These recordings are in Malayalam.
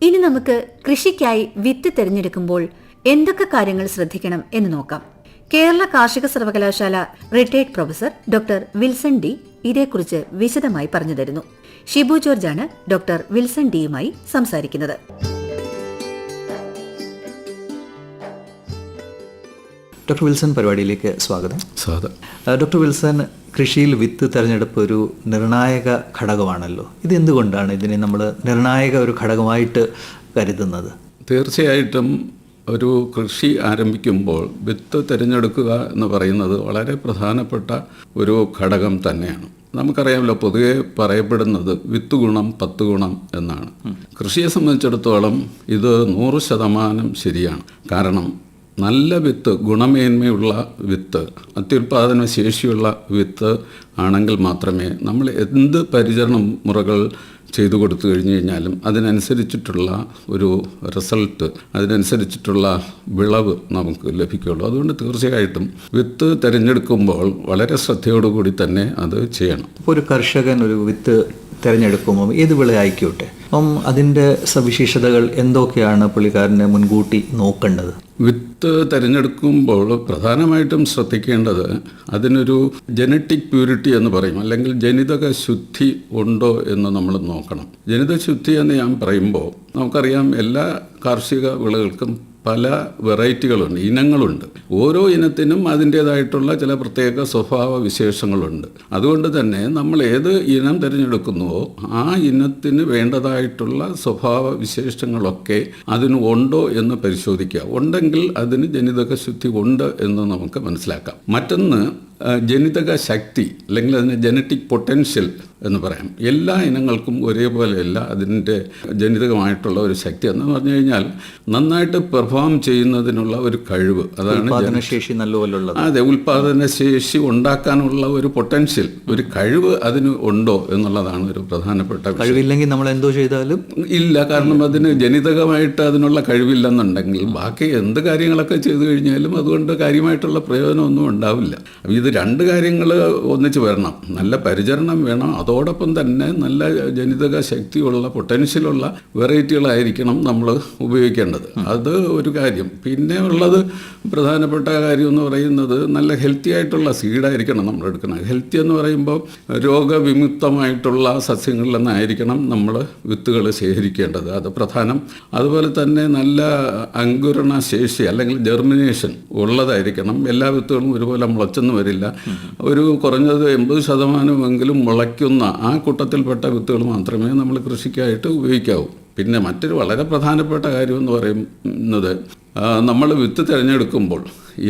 ഇനി നമുക്ക് കൃഷിക്കായി വിത്ത് തിരഞ്ഞെടുക്കുമ്പോൾ എന്തൊക്കെ കാര്യങ്ങൾ ശ്രദ്ധിക്കണം എന്ന് നോക്കാം. കേരള കാർഷിക സർവകലാശാല retired professor doctor Wilson D ഇതേക്കുറിച്ച് വിശദമായി പറഞ്ഞു തരുന്നു. ഷിബു ജോർജാണ് ഡോക്ടർ വിൽസൺ ഡിയുമായി സംസാരിക്കുന്നത്. ഡോക്ടർ വിൽസൺ, പരിപാടിയിലേക്ക് സ്വാഗതം. ഡോക്ടർ വിൽസൺ, കൃഷിയിൽ വിത്ത് തിരഞ്ഞെടുപ്പ് ഒരു നിർണായക ഘടകമാണല്ലോ. ഇത് എന്തുകൊണ്ടാണ് ഇതിനെ നമ്മൾ നിർണായക ഒരു ഘടകമായിട്ട് കരുതുന്നത്? തീർച്ചയായിട്ടും ഒരു കൃഷി ആരംഭിക്കുമ്പോൾ വിത്ത് തിരഞ്ഞെടുക്കുക എന്ന് പറയുന്നത് വളരെ പ്രധാനപ്പെട്ട ഒരു ഘടകം തന്നെയാണ്. നമുക്കറിയാമല്ലോ, പൊതുവെ പറയപ്പെടുന്നത് വിത്ത് ഗുണം 10 ഗുണം എന്നാണ്. കൃഷിയെ സംബന്ധിച്ചിടത്തോളം ഇത് 100% ശരിയാണ്. കാരണം നല്ല വിത്ത്, ഗുണമേന്മയുള്ള വിത്ത്, അത്യുൽപാദന ശേഷിയുള്ള വിത്ത് ആണെങ്കിൽ മാത്രമേ നമ്മൾ എന്ത് പരിചരണ മുറകൾ ചെയ്തു കൊടുത്തു കഴിഞ്ഞു കഴിഞ്ഞാലും അതിനനുസരിച്ചിട്ടുള്ള ഒരു റിസൾട്ട്, അതിനനുസരിച്ചിട്ടുള്ള വിളവ് നമുക്ക് ലഭിക്കുകയുള്ളൂ. അതുകൊണ്ട് തീർച്ചയായിട്ടും വിത്ത് തിരഞ്ഞെടുക്കുമ്പോൾ വളരെ ശ്രദ്ധയോടുകൂടി തന്നെ അത് ചെയ്യണം. ഇപ്പോൾ ഒരു കർഷകൻ ഒരു വിത്ത് തിരഞ്ഞെടുക്കുമ്പോൾ ഏത് വിള ആയിക്കോട്ടെ, അപ്പം അതിൻ്റെ സവിശേഷതകൾ എന്തൊക്കെയാണ് പുള്ളിക്കാരനെ മുൻകൂട്ടി നോക്കേണ്ടത്? വിത്ത് തിരഞ്ഞെടുക്കുമ്പോൾ പ്രധാനമായിട്ടും ശ്രദ്ധിക്കേണ്ടത് അതിനൊരു ജനറ്റിക് പ്യൂരിറ്റി എന്ന് പറയും, അല്ലെങ്കിൽ ജനിതക ശുദ്ധി ഉണ്ടോ എന്ന് നമ്മൾ നോക്കണം. ജനിതക ശുദ്ധി എന്ന് ഞാൻ പറയുമ്പോൾ നമുക്കറിയാം, എല്ലാ കാർഷിക വിളകൾക്കും പല വെറൈറ്റികളുണ്ട്, ഇനങ്ങളുണ്ട്. ഓരോ ഇനത്തിനും അതിൻ്റേതായിട്ടുള്ള ചില പ്രത്യേക സ്വഭാവ വിശേഷങ്ങളുണ്ട്. അതുകൊണ്ട് തന്നെ നമ്മൾ ഏത് ഇനം തിരഞ്ഞെടുക്കുന്നുവോ ആ ഇനത്തിന് വേണ്ടതായിട്ടുള്ള സ്വഭാവ വിശേഷങ്ങളൊക്കെ അതിന് ഉണ്ടോ എന്ന് പരിശോധിക്കുക. ഉണ്ടെങ്കിൽ അതിന് ജനിതക ശുദ്ധി ഉണ്ട് എന്ന് നമുക്ക് മനസ്സിലാക്കാം. മറ്റൊന്ന് ജനിതക ശക്തി, അല്ലെങ്കിൽ അതിന് ജനറ്റിക് പൊട്ടൻഷ്യൽ എന്ന് പറയാം. എല്ലാ ഇനങ്ങൾക്കും ഒരേപോലെയല്ല അതിൻ്റെ ജനിതകമായിട്ടുള്ള ഒരു ശക്തി. എന്ന് പറഞ്ഞു കഴിഞ്ഞാൽ നന്നായിട്ട് പെർഫോം ചെയ്യുന്നതിനുള്ള ഒരു കഴിവ്, അതാണ് ഉൽപാദനശേഷി നല്ലപോലെ. അതെ, ഉൽപാദനശേഷി ഉണ്ടാക്കാനുള്ള ഒരു പൊട്ടൻഷ്യൽ, ഒരു കഴിവ് അതിന് ഉണ്ടോ എന്നുള്ളതാണ് ഒരു പ്രധാനപ്പെട്ട വിഷയം. കഴിവില്ലെങ്കിൽ നമ്മൾ എന്തോ ചെയ്താലും ഇല്ല, കാരണം അതിന് ജനിതകമായിട്ട് അതിനുള്ള കഴിവില്ലെന്നുണ്ടെങ്കിൽ ബാക്കി എന്ത് കാര്യങ്ങളൊക്കെ ചെയ്തു കഴിഞ്ഞാലും അതുകൊണ്ട് കാര്യമായിട്ടുള്ള പ്രയോജനമൊന്നും ഉണ്ടാവില്ല. ഇത് രണ്ട് കാര്യങ്ങൾ ഒന്നിച്ച് വരണം. നല്ല പരിചരണം വേണം, അതോടൊപ്പം തന്നെ നല്ല ജനിതക ശക്തിയുള്ള പൊട്ടൻഷ്യലുള്ള വെറൈറ്റികളായിരിക്കണം നമ്മൾ ഉപയോഗിക്കേണ്ടത്. അത് ഒരു കാര്യം. പിന്നെ ഉള്ളത് പ്രധാനപ്പെട്ട കാര്യം എന്ന് പറയുന്നത് നല്ല ഹെൽത്തി ആയിട്ടുള്ള സീഡായിരിക്കണം നമ്മൾ എടുക്കുന്നത്. ഹെൽത്തി എന്ന് പറയുമ്പോൾ രോഗവിമുക്തമായിട്ടുള്ള സസ്യങ്ങളിൽ നിന്നായിരിക്കണം നമ്മൾ വിത്തുകൾ ശേഖരിക്കേണ്ടത്, അത് പ്രധാനം. അതുപോലെ തന്നെ നല്ല അങ്കുരണ ശേഷി അല്ലെങ്കിൽ ജെർമിനേഷൻ ഉള്ളതായിരിക്കണം. എല്ലാ വിത്തുകളും ഒരുപോലെ മുളച്ചെന്ന് വരില്ല. ഒരു കുറഞ്ഞത് 80% മുളയ്ക്കുന്ന ആ കൂട്ടത്തിൽപ്പെട്ട വിത്തുകൾ മാത്രമേ നമ്മൾ കൃഷിക്കായിട്ട് ഉപയോഗിക്കാവൂ. പിന്നെ മറ്റൊരു വളരെ പ്രധാനപ്പെട്ട കാര്യം എന്ന് പറയുന്നത്, നമ്മൾ വിത്ത് തിരഞ്ഞെടുക്കുമ്പോൾ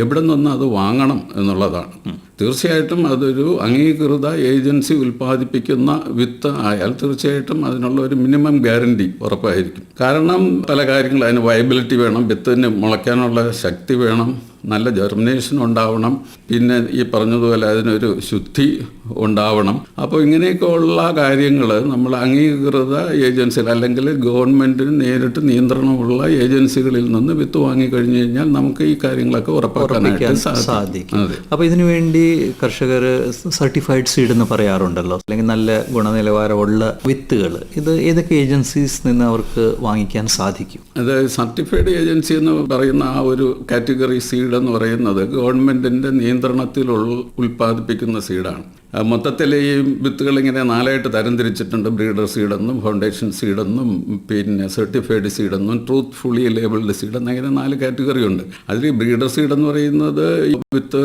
എവിടെ നിന്ന് അത് വാങ്ങണം എന്നുള്ളതാണ്. തീർച്ചയായിട്ടും അതൊരു അംഗീകൃത ഏജൻസി ഉൽപ്പാദിപ്പിക്കുന്ന വിത്ത് ആയാൽ തീർച്ചയായിട്ടും അതിനുള്ള ഒരു മിനിമം ഗ്യാരണ്ടി ഉറപ്പായിരിക്കും. കാരണം പല കാര്യങ്ങൾ, അതിന് വയബിലിറ്റി വേണം, വിത്തിന് മുളയ്ക്കാനുള്ള ശക്തി വേണം, നല്ല ജെർമിനേഷൻ ഉണ്ടാവണം, പിന്നെ ഈ പറഞ്ഞതുപോലെ അതിനൊരു ശുദ്ധി ഉണ്ടാവണം. അപ്പോൾ ഇങ്ങനെയൊക്കെ ഉള്ള കാര്യങ്ങൾ നമ്മൾ അംഗീകൃത ഏജൻസികൾ അല്ലെങ്കിൽ ഗവൺമെൻറ്റിന് നേരിട്ട് നിയന്ത്രണമുള്ള ഏജൻസികളിൽ നിന്ന് വിത്ത് വാങ്ങിക്കഴിഞ്ഞു കഴിഞ്ഞാൽ നമുക്ക് ഈ കാര്യങ്ങളൊക്കെ ഉറപ്പാക്കാനായിട്ട് സാധിക്കും. അപ്പോൾ ഇതിനു വേണ്ടി കർഷകർ സർട്ടിഫൈഡ് സീഡ് എന്ന് പറയാറുണ്ടല്ലോ, അല്ലെങ്കിൽ നല്ല ഗുണനിലവാരമുള്ള വിത്തുകൾ. ഇത് ഏതൊക്കെ ഏജൻസീസ് നിന്ന് അവർക്ക് വാങ്ങിക്കാൻ സാധിക്കും? അത് സർട്ടിഫൈഡ് ഏജൻസി എന്ന് പറയുന്ന ആ ഒരു കാറ്റഗറി സീഡ് എന്ന് പറയുന്നത് ഗവൺമെൻറ്റിൻ്റെ നിയന്ത്രണത്തിൽ ഉൽപ്പാദിപ്പിക്കുന്ന സീഡാണ്. മൊത്തത്തിൽ ഈ വിത്തുകൾ ഇങ്ങനെ 4ആയിട്ട് തരംതിരിച്ചിട്ടുണ്ട്. ബ്രീഡർ സീഡെന്നും, ഫൗണ്ടേഷൻ സീഡെന്നും, പിന്നെ സർട്ടിഫൈഡ് സീഡെന്നും, ട്രൂത്ത്ഫുള്ളി ലേബിൾഡ് സീഡ് എന്നിങ്ങനെ 4 കാറ്റഗറി ഉണ്ട്. അതിൽ ബ്രീഡർ സീഡ് എന്ന് പറയുന്നത് വിത്ത്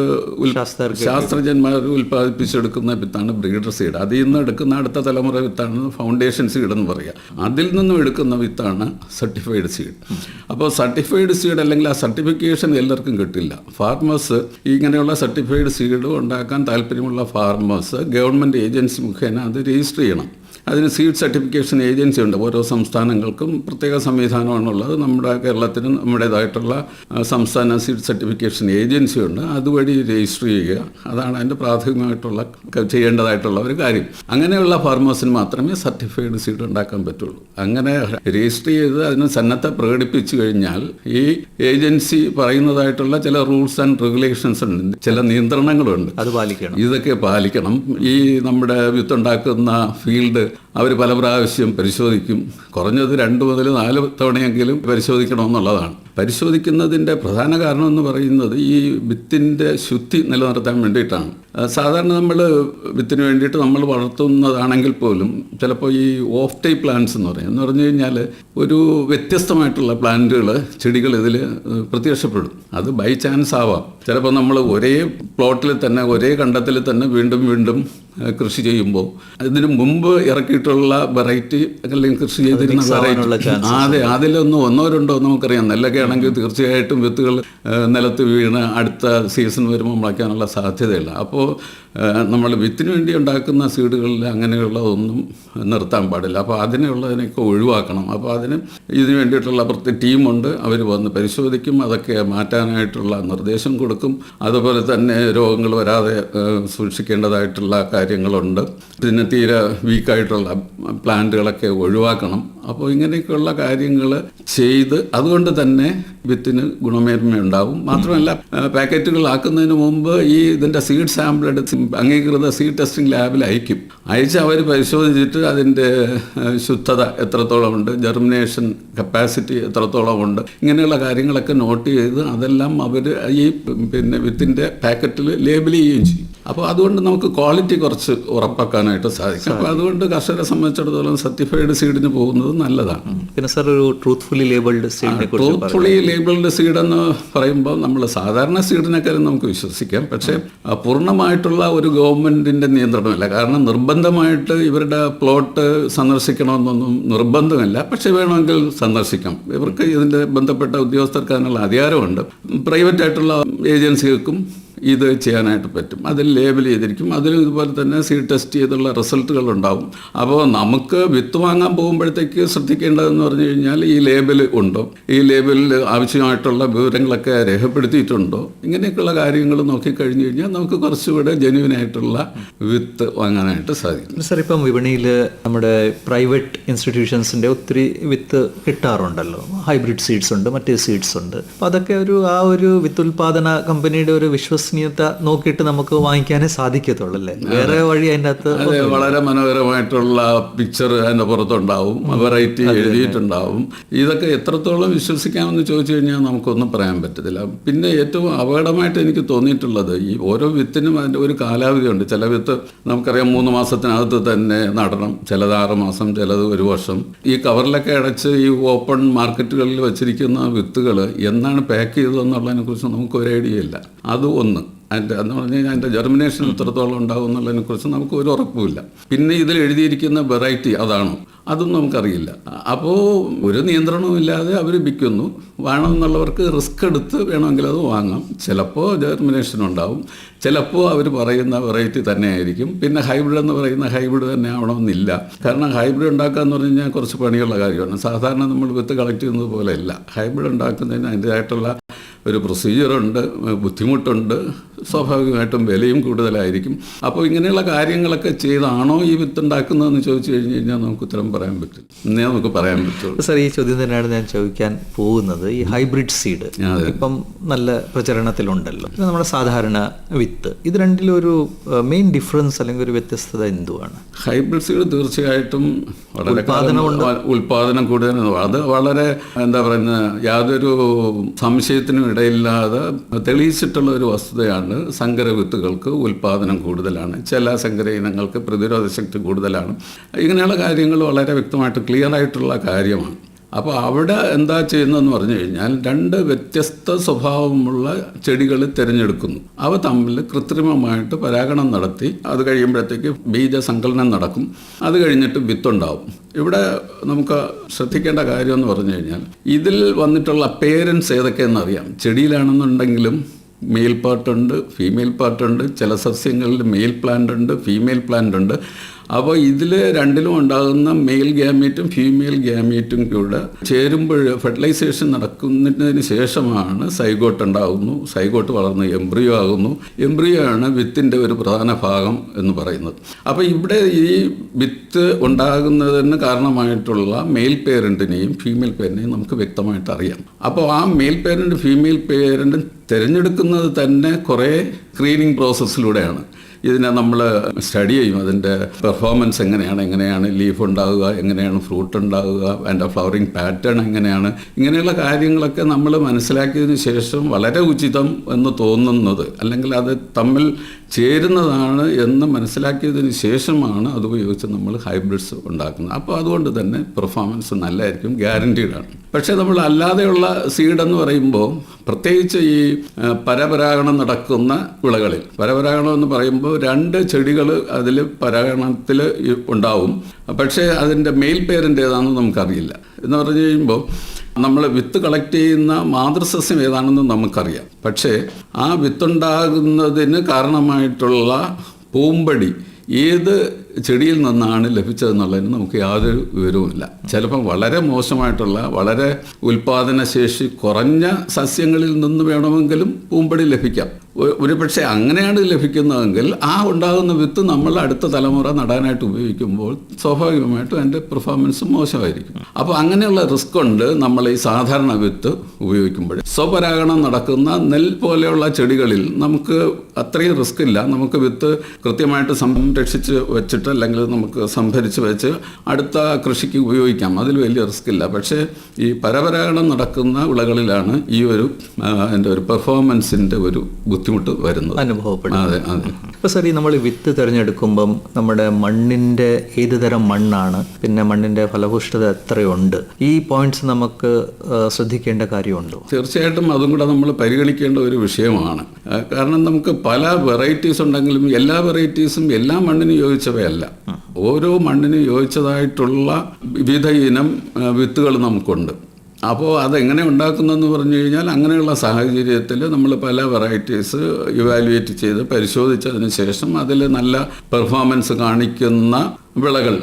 ശാസ്ത്രജ്ഞന്മാർ ഉൽപ്പാദിപ്പിച്ചെടുക്കുന്ന വിത്താണ് ബ്രീഡർ സീഡ്. അതിൽ നിന്ന് എടുക്കുന്ന അടുത്ത തലമുറ വിത്താണ് ഫൗണ്ടേഷൻ സീഡ് എന്ന് പറയുക. അതിൽ നിന്നും എടുക്കുന്ന വിത്താണ് സർട്ടിഫൈഡ് സീഡ്. അപ്പോൾ സർട്ടിഫൈഡ് സീഡ് അല്ലെങ്കിൽ ആ സർട്ടിഫിക്കേഷൻ എല്ലാവർക്കും കിട്ടില്ല. ഫാർമേഴ്സ് ഇങ്ങനെയുള്ള സർട്ടിഫൈഡ് സീഡ് ഉണ്ടാക്കാൻ താല്പര്യമുള്ള ഫാർമേഴ്സ് ഗവൺമെൻറ് ഏജൻസി മുഖേന അത് രജിസ്റ്റർ ചെയ്യണം. അതിന് സീഡ് സർട്ടിഫിക്കേഷൻ ഏജൻസി ഉണ്ട്. ഓരോ സംസ്ഥാനങ്ങൾക്കും പ്രത്യേക സംവിധാനമാണുള്ളത്. നമ്മുടെ കേരളത്തിന് നമ്മുടേതായിട്ടുള്ള സംസ്ഥാന സീഡ് സർട്ടിഫിക്കേഷൻ ഏജൻസി ഉണ്ട്. അതുവഴി രജിസ്റ്റർ ചെയ്യുക, അതാണ് അതിൻ്റെ പ്രാഥമികമായിട്ടുള്ള ചെയ്യേണ്ടതായിട്ടുള്ള ഒരു കാര്യം. അങ്ങനെയുള്ള ഫാർമേഴ്സിന് മാത്രമേ സർട്ടിഫൈഡ് സീഡ് ഉണ്ടാക്കാൻ പറ്റുള്ളൂ. അങ്ങനെ രജിസ്റ്റർ ചെയ്ത് അതിന് സന്നദ്ധ പ്രകടിപ്പിച്ചു കഴിഞ്ഞാൽ ഈ ഏജൻസി പറയുന്നതായിട്ടുള്ള ചില റൂൾസ് ആൻഡ് റെഗുലേഷൻസ് ഉണ്ട്, ചില നിയന്ത്രണങ്ങളുണ്ട്, അത് പാലിക്കണം. ഇതൊക്കെ പാലിക്കണം. ഈ നമ്മുടെ വിത്തുണ്ടാക്കുന്ന ഫീൽഡ് അവർ പല പ്രാവശ്യം പരിശോധിക്കും. കുറഞ്ഞത് 2 മുതൽ 4 തവണയെങ്കിലും പരിശോധിക്കണമെന്നുള്ളതാണ്. പരിശോധിക്കുന്നതിൻ്റെ പ്രധാന കാരണം എന്ന് പറയുന്നത് ഈ വിത്തിൻ്റെ ശുദ്ധി നിലനിർത്താൻ വേണ്ടിയിട്ടാണ്. സാധാരണ നമ്മൾ വിത്തിന് വേണ്ടിയിട്ട് നമ്മൾ വളർത്തുന്നതാണെങ്കിൽ പോലും ചിലപ്പോൾ ഈ ഓഫ് ടൈപ്പ് പ്ലാന്റ്സ് എന്ന് പറഞ്ഞു കഴിഞ്ഞാൽ ഒരു വ്യത്യസ്തമായിട്ടുള്ള പ്ലാന്റുകൾ, ചെടികൾ ഇതിൽ പ്രത്യക്ഷപ്പെടും. അത് ബൈ ചാൻസ് ആവാം. ചിലപ്പോൾ നമ്മൾ ഒരേ പ്ലോട്ടിൽ തന്നെ, ഒരേ കണ്ടത്തിൽ തന്നെ വീണ്ടും വീണ്ടും കൃഷി ചെയ്യുമ്പോൾ ഇതിന് മുമ്പ് ഇറക്കിയിട്ടുള്ള വെറൈറ്റി അല്ലെങ്കിൽ കൃഷി ചെയ്തിരുന്ന വെറൈറ്റി അതിലൊന്നും 1-2 നമുക്കറിയാം. നെല്ലൊക്കെ ആണെങ്കിൽ തീർച്ചയായിട്ടും വിത്തുകൾ നിലത്ത് വീണ് അടുത്ത സീസൺ വരുമ്പോൾ മുളയ്ക്കാനുള്ള സാധ്യതയില്ല. അപ്പോൾ നമ്മൾ വിത്തിന് വേണ്ടി ഉണ്ടാക്കുന്ന സീഡുകളിൽ അങ്ങനെയുള്ളതൊന്നും നിർത്താൻ പാടില്ല. അപ്പോൾ അതിനുള്ളതിനൊക്കെ ഒഴിവാക്കണം. അപ്പോൾ അതിന് ഇതിന് വേണ്ടിയിട്ടുള്ള പ്രത്യേക ടീമുണ്ട്. അവർ വന്ന് പരിശോധിക്കും, അതൊക്കെ മാറ്റാനായിട്ടുള്ള നിർദ്ദേശം കൊടുക്കും. അതുപോലെ തന്നെ രോഗങ്ങൾ വരാതെ സൂക്ഷിക്കേണ്ടതായിട്ടുള്ള കാര്യങ്ങളുണ്ട്. പിന്നെ തീരെ വീക്കായിട്ടുള്ള പ്ലാന്റുകളൊക്കെ ഒഴിവാക്കണം. അപ്പോൾ ഇങ്ങനെയൊക്കെയുള്ള കാര്യങ്ങൾ ചെയ്ത് അതുകൊണ്ട് തന്നെ വിത്തിന് ഗുണമേന്മയുണ്ടാവും. മാത്രമല്ല പാക്കറ്റുകളാക്കുന്നതിന് മുമ്പ് ഈ ഇതിൻ്റെ സീഡ് സാമ്പിൾ എടുത്ത് അംഗീകൃത സീഡ് ടെസ്റ്റിംഗ് ലാബിൽ അയച്ച് അവർ പരിശോധിച്ചിട്ട് അതിൻ്റെ ശുദ്ധത എത്രത്തോളം ഉണ്ട്, ജെർമിനേഷൻ കപ്പാസിറ്റി എത്രത്തോളം ഉണ്ട്, ഇങ്ങനെയുള്ള കാര്യങ്ങളൊക്കെ നോട്ട് ചെയ്ത് അതെല്ലാം അവർ ഈ പിന്നെ വിത്തിൻ്റെ പാക്കറ്റിൽ ലേബിൾ ചെയ്യുകയും ചെയ്യും. അപ്പോൾ അതുകൊണ്ട് നമുക്ക് ക്വാളിറ്റി കുറച്ച് ഉറപ്പാക്കാനായിട്ട് സാധിക്കും. അപ്പോൾ അതുകൊണ്ട് കർഷകരെ സംബന്ധിച്ചിടത്തോളം സർട്ടിഫൈഡ് സീഡിന് പോകുന്നത് നല്ലതാണ്. പിന്നെ സാർ, ഒരു ട്രൂത്ത്ഫുള്ളി ലേബിൾഡ് സീഡിനെ കുറിച്ച് ട്രൂത്ത്ഫുള്ളി ലേബിൾഡ് സീഡ് എന്ന് പറയുമ്പോൾ നമ്മൾ സാധാരണ സീഡിനെക്കാളും നമുക്ക് വിശ്വസിക്കാം. പക്ഷേ പൂർണ്ണമായിട്ടുള്ള ഒരു ഗവൺമെൻറ്റിൻ്റെ നിയന്ത്രണമില്ല. കാരണം നിർബന്ധമായിട്ട് ഇവരുടെ പ്ലോട്ട് സന്ദർശിക്കണമെന്നൊന്നും നിർബന്ധമില്ല. പക്ഷേ വേണമെങ്കിൽ സന്ദർശിക്കാം. ഇവർക്ക് ഇതിൻ്റെ ബന്ധപ്പെട്ട ഉദ്യോഗസ്ഥർക്ക് അതിനുള്ള അധികാരമുണ്ട്. പ്രൈവറ്റായിട്ടുള്ള ഏജൻസികൾക്കും ഇത് ചെയ്യാനായിട്ട് പറ്റും. അതിൽ ലേബൽ ചെയ്തിരിക്കും. അതിലും ഇതുപോലെ തന്നെ സീഡ് ടെസ്റ്റ് ചെയ്തുള്ള റിസൾട്ടുകൾ ഉണ്ടാവും. അപ്പോൾ നമുക്ക് വിത്ത് വാങ്ങാൻ പോകുമ്പോഴത്തേക്ക് ശ്രദ്ധിക്കേണ്ടതെന്ന് പറഞ്ഞു കഴിഞ്ഞാൽ ഈ ലേബൽ ഉണ്ടോ, ഈ ലേബലിൽ ആവശ്യമായിട്ടുള്ള വിവരങ്ങളൊക്കെ രേഖപ്പെടുത്തിയിട്ടുണ്ടോ, ഇങ്ങനെയൊക്കെയുള്ള കാര്യങ്ങൾ നോക്കിക്കഴിഞ്ഞ് കഴിഞ്ഞാൽ നമുക്ക് കുറച്ചുകൂടെ ജെന്യുവനായിട്ടുള്ള വിത്ത് വാങ്ങാനായിട്ട് സാധിക്കും. സാർ, ഇപ്പം വിപണിയിൽ നമ്മുടെ പ്രൈവറ്റ് ഇൻസ്റ്റിറ്റ്യൂഷൻസിൻ്റെ ഒത്തിരി വിത്ത് കിട്ടാറുണ്ടല്ലോ. ഹൈബ്രിഡ് സീഡ്സ് ഉണ്ട്, മറ്റേ സീഡ്സ് ഉണ്ട്. അപ്പോൾ അതൊക്കെ ഒരു വിത്തുൽപാദന കമ്പനിയുടെ ഒരു വിശ്വസനീയത നോക്കിയിട്ട് നമുക്ക് വാങ്ങിക്കാനേ സാധിക്കത്തുള്ളൂ അല്ലേ? വേറെ വഴി അതിൻ്റെ അകത്ത് അതെ, വളരെ മനോഹരമായിട്ടുള്ള പിക്ചർ അതിൻ്റെ പുറത്തുണ്ടാവും, വെറൈറ്റി എഴുതിയിട്ടുണ്ടാവും. ഇതൊക്കെ എത്രത്തോളം വിശ്വസിക്കാമെന്ന് ചോദിച്ചു കഴിഞ്ഞാൽ നമുക്കൊന്നും പറയാൻ പറ്റത്തില്ല. പിന്നെ ഏറ്റവും അപകടമായിട്ട് എനിക്ക് തോന്നിയിട്ടുള്ളത് ഈ ഓരോ വിത്തിനും അതിൻ്റെ ഒരു കാലാവധിയുണ്ട്. ചില വിത്ത് നമുക്കറിയാം 3 മാസത്തിനകത്ത് തന്നെ നടണം, ചിലത് 6 മാസം, ചിലത് 1 വർഷം. ഈ കവറിലൊക്കെ അടച്ച് ഈ ഓപ്പൺ മാർക്കറ്റുകളിൽ വെച്ചിരിക്കുന്ന വിത്തുകൾ എന്നാണ് പാക്ക് ചെയ്തതെന്നുള്ളതിനെ കുറിച്ച് നമുക്ക് ഒരു ഐഡിയ ഇല്ല. അത് ഒന്ന്. എന്ന് പറഞ്ഞു കഴിഞ്ഞാൽ അതിൻ്റെ ജെർമിനേഷൻ എത്രത്തോളം ഉണ്ടാകും എന്നുള്ളതിനെക്കുറിച്ച് നമുക്ക് ഒരു ഉറപ്പുമില്ല. പിന്നെ ഇതിൽ എഴുതിയിരിക്കുന്ന വെറൈറ്റി അതാണോ, അതും നമുക്കറിയില്ല. അപ്പോൾ ഒരു നിയന്ത്രണവും ഇല്ലാതെ അവർ വിൽക്കുന്നു. വേണമെന്നുള്ളവർക്ക് റിസ്ക് എടുത്ത് വേണമെങ്കിൽ അത് വാങ്ങാം. ചിലപ്പോൾ ജെർമിനേഷൻ ഉണ്ടാവും, ചിലപ്പോൾ അവർ പറയുന്ന വെറൈറ്റി തന്നെ ആയിരിക്കും. പിന്നെ ഹൈബ്രിഡ് എന്ന് പറയുന്ന ഹൈബ്രിഡ് തന്നെ ആവണമെന്നില്ല. കാരണം ഹൈബ്രിഡ് ഉണ്ടാക്കുക എന്ന് പറഞ്ഞു കഴിഞ്ഞാൽ കുറച്ച് പണിയുള്ള കാര്യമാണ്. സാധാരണ നമ്മൾ വിത്ത് കളക്ട് ചെയ്യുന്നത് പോലെയല്ല. ഹൈബ്രിഡ് ഉണ്ടാക്കുന്നതിന് അതിൻ്റേതായിട്ടുള്ള ഒരു പ്രൊസീജിയറുണ്ട്, ബുദ്ധിമുട്ടുണ്ട്, സ്വാഭാവികമായിട്ടും വിലയും കൂടുതലായിരിക്കും. അപ്പോൾ ഇങ്ങനെയുള്ള കാര്യങ്ങളൊക്കെ ചെയ്താണോ ഈ വിത്ത് ഉണ്ടാക്കുന്നതെന്ന് ചോദിച്ചു കഴിഞ്ഞ് കഴിഞ്ഞാൽ നമുക്ക് ഉത്തരം പറയാൻ പറ്റും. എന്നേ നമുക്ക് പറയാൻ പറ്റുള്ളൂ. സാർ, ഈ ചോദ്യം തന്നെയാണ് ഞാൻ ചോദിക്കാൻ പോകുന്നത്. ഈ ഹൈബ്രിഡ് സീഡ് ഇപ്പം നല്ല പ്രചരണത്തിലുണ്ടല്ലോ. നമ്മുടെ സാധാരണ വിത്ത്, ഇത് രണ്ടിലും ഒരു മെയിൻ ഡിഫറൻസ് അല്ലെങ്കിൽ ഒരു വ്യത്യസ്തത എന്തുവാണ്? ഹൈബ്രിഡ് സീഡ് തീർച്ചയായിട്ടും വളരെ ഉൽപാദനം കൂടുതലാണ്. അത് വളരെ എന്താ പറയുന്നത്, യാതൊരു സംശയത്തിനും ഇടയില്ലാതെ തെളിയിച്ചിട്ടുള്ള ഒരു വസ്തുതയാണ്. സങ്കര വിത്തുകൾക്ക് ഉൽപാദനം കൂടുതലാണ്, ചില സങ്കര ഇനങ്ങൾക്ക് പ്രതിരോധ ശക്തി കൂടുതലാണ്. ഇങ്ങനെയുള്ള കാര്യങ്ങൾ വളരെ വ്യക്തമായിട്ട് ക്ലിയർ ആയിട്ടുള്ള കാര്യമാണ്. അപ്പോൾ അവിടെ എന്താ ചെയ്യുന്നതെന്ന് പറഞ്ഞു കഴിഞ്ഞാൽ 2 വ്യത്യസ്ത സ്വഭാവമുള്ള ചെടികൾ തിരഞ്ഞെടുക്കുന്നു. അവ തമ്മിൽ കൃത്രിമമായിട്ട് പരാഗണം നടത്തി അത് കഴിയുമ്പോഴത്തേക്ക് ബീജസങ്കലനം നടക്കും. അത് കഴിഞ്ഞിട്ട് വിത്തുണ്ടാവും. ഇവിടെ നമുക്ക് ശ്രദ്ധിക്കേണ്ട കാര്യം എന്ന് പറഞ്ഞു കഴിഞ്ഞാൽ ഇതിൽ വന്നിട്ടുള്ള പേരൻസ് ഏതൊക്കെയെന്നറിയാം. ചെടിയിലാണെന്നുണ്ടെങ്കിലും മെയിൽ പാർട്ടുണ്ട്, ഫീമെയിൽ പാർട്ടുണ്ട്. ചില സസ്യങ്ങളിൽ മെയിൽ പ്ലാന്റ് ഉണ്ട്, ഫീമെയിൽ പ്ലാന്റ് ഉണ്ട്. അപ്പോൾ ഇതിൽ രണ്ടിലും ഉണ്ടാകുന്ന മെയിൽ ഗ്യാമീറ്റും ഫീമെയിൽ ഗ്യാമീറ്റും കൂടെ ചേരുമ്പോൾ ഫെർട്ടിലൈസേഷൻ നടക്കുന്നതിന് ശേഷമാണ് സൈഗോട്ട് ഉണ്ടാകുന്നു. സൈഗോട്ട് വളർന്ന് എംബ്രിയോ ആകുന്നു. എംബ്രിയോ ആണ് വിത്തിൻ്റെ ഒരു പ്രധാന ഭാഗം എന്ന് പറയുന്നത്. അപ്പോൾ ഇവിടെ ഈ വിത്ത് ഉണ്ടാകുന്നതിന് കാരണമായിട്ടുള്ള മെയിൽ പേരൻറ്റിനെയും ഫീമെയിൽ പേരൻറ്റിനെയും നമുക്ക് വ്യക്തമായിട്ട് അറിയാം. അപ്പോൾ ആ മെയിൽ പേരൻറ്റ് ഫീമെയിൽ പേരൻറ്റും തിരഞ്ഞെടുക്കുന്നത് തന്നെ കുറേ സ്ക്രീനിങ് പ്രോസസ്സിലൂടെയാണ്. ഇതിനെ നമ്മൾ സ്റ്റഡി ചെയ്യും. അതിൻ്റെ പെർഫോമൻസ് എങ്ങനെയാണ് ലീഫ് ഉണ്ടാവുക, എങ്ങനെയാണ് ഫ്രൂട്ട് ഉണ്ടാവുക, അതിൻ്റെ ഫ്ലവറിങ് പാറ്റേൺ എങ്ങനെയാണ്, ഇങ്ങനെയുള്ള കാര്യങ്ങളൊക്കെ നമ്മൾ മനസ്സിലാക്കിയതിന് ശേഷം വളരെ ഉചിതം എന്ന് തോന്നുന്നത് അല്ലെങ്കിൽ അത് തമ്മിൽ ചേരുന്നതാണ് എന്ന് മനസ്സിലാക്കിയതിന് ശേഷമാണ് അതുപയോഗിച്ച് നമ്മൾ ഹൈബ്രിഡ്സ് ഉണ്ടാക്കുന്നത്. അപ്പോൾ അതുകൊണ്ട് തന്നെ പെർഫോമൻസ് നല്ലതായിരിക്കും, ഗ്യാരൻറ്റീഡാണ്. പക്ഷേ നമ്മൾ അല്ലാതെയുള്ള സീഡെന്ന് പറയുമ്പോൾ പ്രത്യേകിച്ച് ഈ പരപരാഗണം നടക്കുന്ന വിളകളിൽ, പരപരാഗണം എന്ന് പറയുമ്പോൾ 2 ചെടികൾ അതിൽ പരാഗണത്തിൽ ഉണ്ടാവും. പക്ഷേ അതിൻ്റെ മെയിൽ പേരൻ്റ് ഏതാണെന്ന് നമുക്കറിയില്ല. എന്ന് പറഞ്ഞു കഴിയുമ്പോൾ നമ്മൾ വിത്ത് കളക്ട് ചെയ്യുന്ന മാതൃസസ്യം ഏതാണെന്ന് നമുക്കറിയാം. പക്ഷേ ആ വിത്തുണ്ടാകുന്നതിന് കാരണമായിട്ടുള്ള പൂമ്പടി ഏത് ചെടിയിൽ നിന്നാണ് ലഭിച്ചതെന്നുള്ളതിന് നമുക്ക് യാതൊരു വിവരവുമില്ല. ചിലപ്പം വളരെ മോശമായിട്ടുള്ള വളരെ ഉൽപാദനശേഷി കുറഞ്ഞ സസ്യങ്ങളിൽ നിന്ന് വേണമെങ്കിലും പൂമ്പടി ലഭിക്കാം. ഒരുപക്ഷെ അങ്ങനെയാണ് ലഭിക്കുന്നതെങ്കിൽ ആ ഉണ്ടാകുന്ന വിത്ത് നമ്മൾ അടുത്ത തലമുറ നടാനായിട്ട് ഉപയോഗിക്കുമ്പോൾ സ്വാഭാവികമായിട്ടും അതിൻ്റെ പെർഫോമൻസ് മോശമായിരിക്കും. അപ്പോൾ അങ്ങനെയുള്ള റിസ്ക് ഉണ്ട് നമ്മൾ ഈ സാധാരണ വിത്ത് ഉപയോഗിക്കുമ്പോൾ. സ്വപരാഗണം നടക്കുന്ന നെൽ പോലെയുള്ള ചെടികളിൽ നമുക്ക് അത്രയും റിസ്ക് ഇല്ല. നമുക്ക് വിത്ത് കൃത്യമായിട്ട് സംരക്ഷിച്ച് വെച്ചിട്ട് അല്ലെങ്കിൽ നമുക്ക് സംഭരിച്ച് വെച്ച് അടുത്ത കൃഷിക്ക് ഉപയോഗിക്കാം. അതിൽ വലിയ റിസ്ക് ഇല്ല. പക്ഷേ ഈ പരപരാഗണം നടക്കുന്ന വിളകളിലാണ് ഈ ഒരു അതിൻ്റെ ഒരു പെർഫോമൻസിൻ്റെ ഒരു ബുദ്ധിമുട്ട് വരുന്നത്, അനുഭവപ്പെടും. അതെ അതെ. ഇപ്പോൾ സാർ, ഈ നമ്മൾ വിത്ത് തിരഞ്ഞെടുക്കുമ്പം നമ്മുടെ മണ്ണിൻ്റെ ഏത് തരം മണ്ണാണ്, പിന്നെ മണ്ണിൻ്റെ ഫലഭൂഷ്ഠത എത്രയുണ്ട്, ഈ പോയിന്റ്സ് നമുക്ക് ശ്രദ്ധിക്കേണ്ട കാര്യമുണ്ടോ? തീർച്ചയായിട്ടും അതും കൂടെ നമ്മൾ പരിഗണിക്കേണ്ട ഒരു വിഷയമാണ്. കാരണം നമുക്ക് പല വെറൈറ്റീസ് ഉണ്ടെങ്കിലും എല്ലാ വെറൈറ്റീസും എല്ലാ മണ്ണിനും യോജിച്ചവയല്ല. ഓരോ മണ്ണിനും യോജിച്ചതായിട്ടുള്ള വിവിധ ഇനം വിത്തുകൾ നമുക്കുണ്ട്. അപ്പോൾ അതെങ്ങനെ ഉണ്ടാക്കുന്നതെന്ന് പറഞ്ഞു കഴിഞ്ഞാൽ അങ്ങനെയുള്ള സാഹചര്യത്തിൽ നമ്മൾ പല വെറൈറ്റീസ് ഇവാലുവേറ്റ് ചെയ്ത് പരിശോധിച്ചതിന് ശേഷം അതിൽ നല്ല പെർഫോമൻസ് കാണിക്കുന്ന വിളകൾ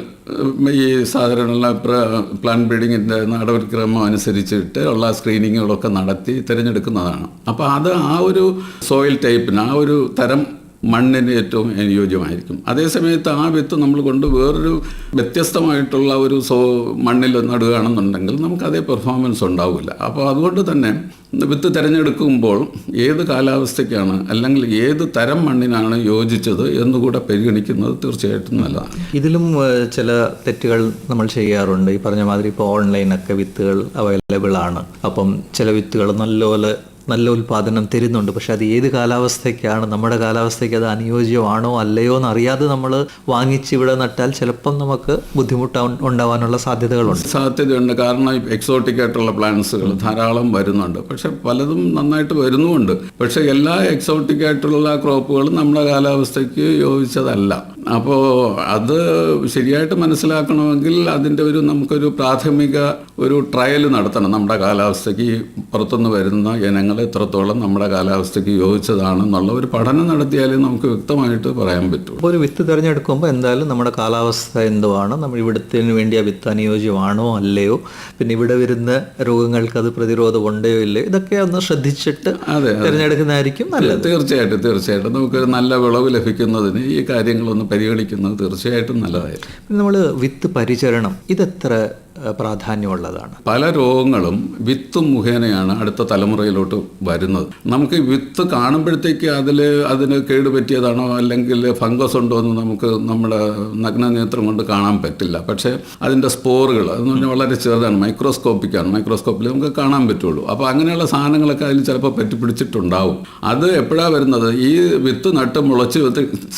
ഈ സാധാരണ പ്ലാൻ ബ്രീഡിങ്ങിൻ്റെ നടപടിക്രമം അനുസരിച്ചിട്ട് ഉള്ള സ്ക്രീനിങ്ങുകളൊക്കെ നടത്തി തിരഞ്ഞെടുക്കുന്നതാണ്. അപ്പോൾ അത് ആ ഒരു സോയിൽ ടൈപ്പിന്, ആ ഒരു തരം മണ്ണിന് ഏറ്റവും അനുയോജ്യമായിരിക്കും. അതേസമയത്ത് ആ വിത്ത് നമ്മൾ കൊണ്ട് വേറൊരു വ്യത്യസ്തമായിട്ടുള്ള ഒരു മണ്ണിൽ നടുകയാണെന്നുണ്ടെങ്കിൽ നമുക്ക് അതേ പെർഫോമൻസ് ഉണ്ടാവില്ല. അപ്പോൾ അതുകൊണ്ട് തന്നെ വിത്ത് തിരഞ്ഞെടുക്കുമ്പോൾ ഏത് കാലാവസ്ഥയ്ക്കാണ് അല്ലെങ്കിൽ ഏത് തരം മണ്ണിനാണ് യോജിച്ചത് എന്നുകൂടെ പരിഗണിക്കുന്നത് തീർച്ചയായിട്ടും നല്ലതാണ്. ഇതിലും ചില തെറ്റുകൾ നമ്മൾ ചെയ്യാറുണ്ട്. ഈ പറഞ്ഞ മാതിരി ഇപ്പോൾ ഓൺലൈനൊക്കെ വിത്തുകൾ അവൈലബിൾ ആണ്. അപ്പം ചില വിത്തുകൾ നല്ല ഉൽപ്പാദനം തരുന്നുണ്ട്. പക്ഷെ അത് ഏത് കാലാവസ്ഥയ്ക്കാണ്, നമ്മുടെ കാലാവസ്ഥയ്ക്ക് അത് അനുയോജ്യമാണോ അല്ലയോ എന്നറിയാതെ നമ്മൾ വാങ്ങിച്ച് ഇവിടെ നട്ടാൽ ചിലപ്പം നമുക്ക് ബുദ്ധിമുട്ട് ഉണ്ടാവാനുള്ള സാധ്യതയുണ്ട്. കാരണം എക്സോട്ടിക് ആയിട്ടുള്ള പ്ലാന്റ്സുകൾ ധാരാളം വരുന്നുണ്ട്. പക്ഷെ പലതും നന്നായിട്ട് വരുന്നുമുണ്ട്. പക്ഷെ എല്ലാ എക്സോട്ടിക് ആയിട്ടുള്ള ക്രോപ്പുകളും നമ്മുടെ കാലാവസ്ഥയ്ക്ക് യോജിച്ചതല്ല. അപ്പോൾ അത് ശരിയായിട്ട് മനസ്സിലാക്കണമെങ്കിൽ അതിൻ്റെ നമുക്കൊരു പ്രാഥമിക ഒരു ട്രയൽ നടത്തണം. നമ്മുടെ കാലാവസ്ഥയ്ക്ക് പുറത്തുനിന്ന് വരുന്ന ഇനങ്ങൾ എത്രത്തോളം നമ്മുടെ കാലാവസ്ഥയ്ക്ക് യോജിച്ചതാണെന്നുള്ള ഒരു പഠനം നടത്തിയാലേ നമുക്ക് വ്യക്തമായിട്ട് പറയാൻ പറ്റും. ഒരു വിത്ത് തിരഞ്ഞെടുക്കുമ്പോൾ എന്തായാലും നമ്മുടെ കാലാവസ്ഥ എന്തുവാണ്, നമ്മൾ ഇവിടത്തിന് വേണ്ടി ആ വിത്ത് അനുയോജ്യമാണോ അല്ലയോ, പിന്നെ ഇവിടെ വരുന്ന രോഗങ്ങൾക്ക് അത് പ്രതിരോധം ഉണ്ടോ ഇല്ലയോ, ഇതൊക്കെ ഒന്ന് ശ്രദ്ധിച്ചിട്ട് തിരഞ്ഞെടുക്കുന്നതായിരിക്കും നല്ലത്. തീർച്ചയായിട്ടും നമുക്കൊരു നല്ല വിളവ് ലഭിക്കുന്നതിന് ഈ കാര്യങ്ങളൊന്ന് പരിഗണിക്കുന്നത് തീർച്ചയായിട്ടും നല്ലതായിരിക്കും. നമ്മൾ വിത്ത് പരിചരണം ഇതെത്ര പ്രാധാന്യമുള്ളതാണ്? പല രോഗങ്ങളും വിത്ത് മുഖേനയാണ് അടുത്ത തലമുറയിലോട്ട് വരുന്നത്. നമുക്ക് വിത്ത് കാണുമ്പോഴത്തേക്ക് അതിന് കേടുപറ്റിയതാണോ അല്ലെങ്കിൽ ഫംഗസ് ഉണ്ടോ എന്ന് നമുക്ക് നമ്മുടെ നഗ്നനേത്രം കൊണ്ട് കാണാൻ പറ്റില്ല. പക്ഷേ അതിൻ്റെ സ്പോറുകൾ അതെന്ന് പറഞ്ഞാൽ വളരെ ചെറുതാണ്, മൈക്രോസ്കോപ്പിക്കാണ്. മൈക്രോസ്കോപ്പിൽ നമുക്ക് കാണാൻ പറ്റുള്ളൂ. അപ്പോൾ അങ്ങനെയുള്ള സാധനങ്ങളൊക്കെ അതിൽ ചിലപ്പോൾ പറ്റിപ്പിടിച്ചിട്ടുണ്ടാവും. അത് എപ്പോഴാണ് വരുന്നത്? ഈ വിത്ത് നട്ട് മുളച്ച്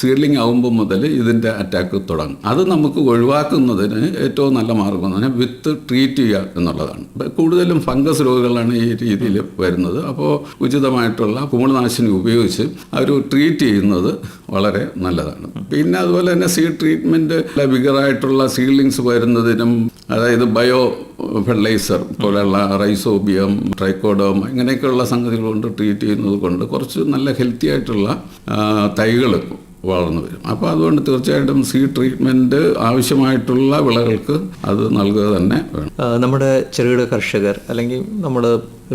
സീഡ്ലിംഗ് ആകുമ്പോൾ മുതൽ ഇതിൻ്റെ അറ്റാക്ക് തുടങ്ങും. അത് നമുക്ക് ഒഴിവാക്കുന്നതിന് ഏറ്റവും നല്ല മാർഗം എന്ന് പറഞ്ഞാൽ വിത്ത് ട്രീറ്റ് ചെയ്യുക എന്നുള്ളതാണ്. കൂടുതലും ഫംഗസ് രോഗങ്ങളാണ് ഈ രീതിയിൽ വരുന്നത്. അപ്പോൾ ഉചിതമായിട്ടുള്ള കുമിൾനാശിനി ഉപയോഗിച്ച് അവർ ട്രീറ്റ് ചെയ്യുന്നത് വളരെ നല്ലതാണ്. പിന്നെ അതുപോലെ തന്നെ സീഡ് ട്രീറ്റ്മെൻറ്റ് വിഗറായിട്ടുള്ള സീഡ്ലിങ്സ് വരുന്നതിനും, അതായത് ബയോ ഫെർട്ടിലൈസർ പോലെയുള്ള റൈസോബിയം, ട്രൈക്കോഡോം ഇങ്ങനെയൊക്കെയുള്ള സംഗതികൾ കൊണ്ട് ട്രീറ്റ് ചെയ്യുന്നത് കൊണ്ട് കുറച്ച് നല്ല ഹെൽത്തി ആയിട്ടുള്ള തൈകൾ വളർന്നു വരും. അപ്പോൾ അതുകൊണ്ട് തീർച്ചയായിട്ടും സീഡ് ട്രീറ്റ്മെൻറ്റ് ആവശ്യമായിട്ടുള്ള വിളകൾക്ക് അത് നൽകുക തന്നെ വേണം. നമ്മുടെ ചെറുകിട കർഷകർ അല്ലെങ്കിൽ നമ്മൾ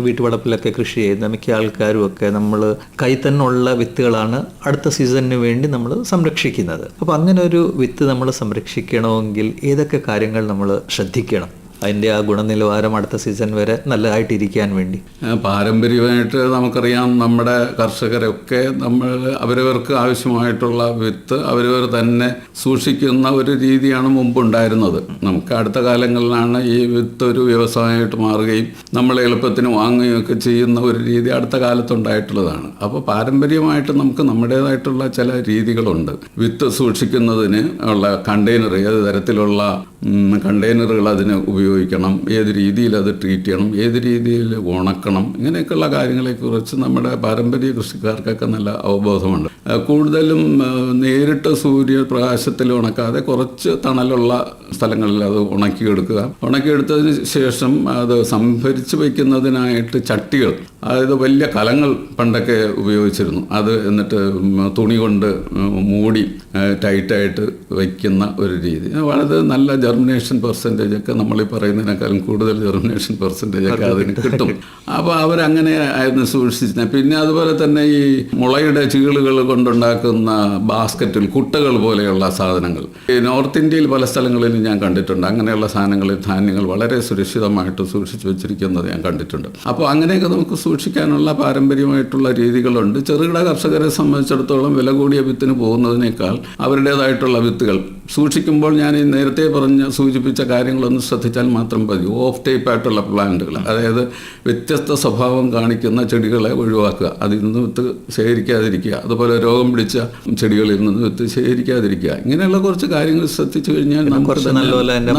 വീട്ടുവളപ്പിലൊക്കെ കൃഷി ചെയ്യുന്ന മിക്ക ആൾക്കാരും ഒക്കെ നമ്മൾ കൈ തന്നെ ഉള്ള വിത്തുകളാണ് അടുത്ത സീസണിന് വേണ്ടി നമ്മൾ സംരക്ഷിക്കുന്നത്. അപ്പോൾ അങ്ങനെ ഒരു വിത്ത് നമ്മൾ സംരക്ഷിക്കണമെങ്കിൽ ഏതൊക്കെ കാര്യങ്ങൾ നമ്മൾ ശ്രദ്ധിക്കണം, അതിൻ്റെ ആ ഗുണനിലവാരം അടുത്ത സീസൺ വരെ നല്ലതായിട്ടിരിക്കാൻ വേണ്ടി? പാരമ്പര്യമായിട്ട് നമുക്കറിയാം, നമ്മുടെ കർഷകരൊക്കെ അവരവർക്ക് ആവശ്യമായിട്ടുള്ള വിത്ത് അവരവർ തന്നെ സൂക്ഷിക്കുന്ന ഒരു രീതിയാണ് മുമ്പുണ്ടായിരുന്നത്. നമുക്ക് അടുത്ത കാലങ്ങളിലാണ് ഈ വിത്ത് ഒരു വ്യവസായമായിട്ട് മാറുകയും നമ്മൾ എളുപ്പത്തിന് വാങ്ങുകയൊക്കെ ചെയ്യുന്ന ഒരു രീതി അടുത്ത കാലത്തുണ്ടായിട്ടുള്ളതാണ്. അപ്പോൾ പാരമ്പര്യമായിട്ട് നമുക്ക് നമ്മുടേതായിട്ടുള്ള ചില രീതികളുണ്ട്. വിത്ത് സൂക്ഷിക്കുന്നതിന് ഉള്ള കണ്ടെയ്നർ, ഏത് തരത്തിലുള്ള കണ്ടെയ്നറുകൾ അതിന് ഉപയോഗിക്കണം, ഏത് രീതിയിൽ അത് ട്രീറ്റ് ചെയ്യണം, ഏത് രീതിയിൽ ഉണക്കണം, ഇങ്ങനെയൊക്കെയുള്ള കാര്യങ്ങളെക്കുറിച്ച് നമ്മുടെ പാരമ്പര്യ കൃഷിക്കാർക്കൊക്കെ നല്ല അവബോധമുണ്ട്. കൂടുതലും നേരിട്ട് സൂര്യപ്രകാശത്തിൽ ഉണക്കാതെ കുറച്ച് തണലുള്ള സ്ഥലങ്ങളിൽ അത് ഉണക്കിയെടുക്കുക. ഉണക്കിയെടുത്തതിന് ശേഷം അത് സംഭരിച്ച് വയ്ക്കുന്നതിനായിട്ട് ചട്ടികൾ, അതായത് വലിയ കലങ്ങൾ പണ്ടൊക്കെ ഉപയോഗിച്ചിരുന്നു. അത് എന്നിട്ട് തുണി കൊണ്ട് മൂടി ടൈറ്റായിട്ട് വയ്ക്കുന്ന ഒരു രീതി. വളരെ നല്ല ജെർമിനേഷൻ പെർസെൻറ്റേജ് ഒക്കെ നമ്മളീ പറയുന്നതിനേക്കാളും കൂടുതൽ ജെർമിനേഷൻ പെർസെൻറ്റേജ് ഒക്കെ അതിന് കിട്ടും. അപ്പോൾ അവരങ്ങനെ ആയിരുന്നു സൂക്ഷിച്ചത്. പിന്നെ അതുപോലെ തന്നെ ഈ മുളയുടെ ചീളുകൾ കൊണ്ടുണ്ടാക്കുന്ന ബാസ്ക്കറ്റിൽ കുട്ടകൾ പോലെയുള്ള സാധനങ്ങൾ ഈ നോർത്ത് ഇന്ത്യയിൽ പല സ്ഥലങ്ങളിലും ഞാൻ കണ്ടിട്ടുണ്ട്. അങ്ങനെയുള്ള സാധനങ്ങളിൽ ധാന്യങ്ങൾ വളരെ സുരക്ഷിതമായിട്ട് സൂക്ഷിച്ചു വെച്ചിരിക്കുന്നത് ഞാൻ കണ്ടിട്ടുണ്ട്. അപ്പോൾ അങ്ങനെയൊക്കെ നമുക്ക് സൂക്ഷിക്കാനുള്ള പാരമ്പര്യമായിട്ടുള്ള രീതികളുണ്ട്. ചെറുകിട കർഷകരെ സംബന്ധിച്ചിടത്തോളം വില കൂടിയ വിത്തിന് പോകുന്നതിനേക്കാൾ അവരുടേതായിട്ടുള്ള വിത്തുകൾ സൂക്ഷിക്കുമ്പോൾ ഞാൻ ഈ നേരത്തെ സൂചിപ്പിച്ച കാര്യങ്ങളൊന്ന് ശ്രദ്ധിച്ചാൽ മാത്രം മതി. ഓഫ് ടൈപ്പ് ആയിട്ടുള്ള പ്ലാന്റുകൾ, അതായത് വ്യത്യസ്ത സ്വഭാവം കാണിക്കുന്ന ചെടികളെ ഒഴിവാക്കുക, അതിൽ നിന്ന് വിത്ത് ശേഖരിക്കാതിരിക്കുക. അതുപോലെ രോഗം പിടിച്ച ചെടികളിൽ നിന്ന് വിത്ത് ശേഖരിക്കാതിരിക്കുക. ഇങ്ങനെയുള്ള കുറച്ച് കാര്യങ്ങൾ ശ്രദ്ധിച്ചു കഴിഞ്ഞാൽ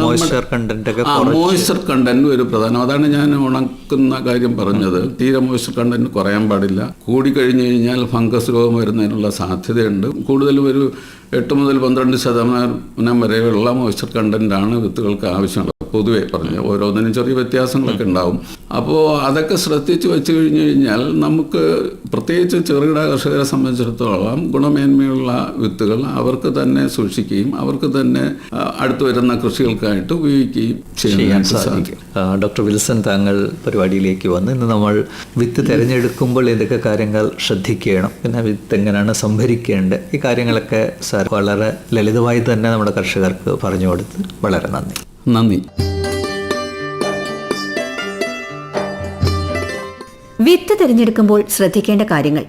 മോയ്സ്ചർ കണ്ടന്റ് ഒരു പ്രധാനം. അതാണ് ഞാൻ ഉണക്കുന്ന കാര്യം പറഞ്ഞത്. തീരെ മോയ്സ്ചർ കണ്ടന്റ് കുറയാൻ പാടില്ല. കൂടിക്കഴിഞ്ഞു കഴിഞ്ഞാൽ ഫംഗസ് രോഗം വരുന്നതിനുള്ള സാധ്യതയുണ്ട്. കൂടുതലും ഒരു 8 മുതൽ 12% വരെയുള്ള മോയ്സ്ചർ കണ്ടന്റാണ് വിത്തുകൾക്ക് ആവശ്യമുള്ളത്. പൊതുവെ പറഞ്ഞ് ഓരോന്നിനും ചെറിയ വ്യത്യാസങ്ങളൊക്കെ ഉണ്ടാവും. അപ്പോൾ അതൊക്കെ ശ്രദ്ധിച്ച് വെച്ച് കഴിഞ്ഞ് കഴിഞ്ഞാൽ നമുക്ക് പ്രത്യേകിച്ച് ചെറുകിട കർഷകരെ സംബന്ധിച്ചിടത്തോളം ഗുണമേന്മയുള്ള വിത്തുകൾ അവർക്ക് തന്നെ സൂക്ഷിക്കുകയും അവർക്ക് തന്നെ അടുത്ത് വരുന്ന കൃഷികൾക്കായിട്ട് ഉപയോഗിക്കുകയും ചെയ്യാൻ സാധിക്കും. ഡോക്ടർ വിൽസൺ, താങ്കൾ പരിപാടിയിലേക്ക് വന്ന് ഇന്ന് നമ്മൾ വിത്ത് തിരഞ്ഞെടുക്കുമ്പോൾ ഏതൊക്കെ കാര്യങ്ങൾ ശ്രദ്ധിക്കണം, പിന്നെ വിത്ത് എങ്ങനെയാണ് സംഭരിക്കേണ്ടത്, ഈ കാര്യങ്ങളൊക്കെ സാർ വളരെ ലളിതമായി തന്നെ നമ്മുടെ കർഷകർക്ക് പറഞ്ഞു കൊടുത്ത് വളരെ നന്ദി. വിത്ത് തിരഞ്ഞെടുക്കുമ്പോൾ ശ്രദ്ധിക്കേണ്ട കാര്യങ്ങൾ.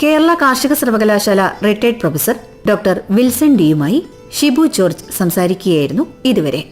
കേരള കാർഷിക സർവകലാശാല റിട്ടയർഡ് പ്രൊഫസർ ഡോക്ടർ വിൽസൺ ഡിയുമായി ഷിബു ജോർജ് സംസാരിക്കുകയായിരുന്നു ഇതുവരെ.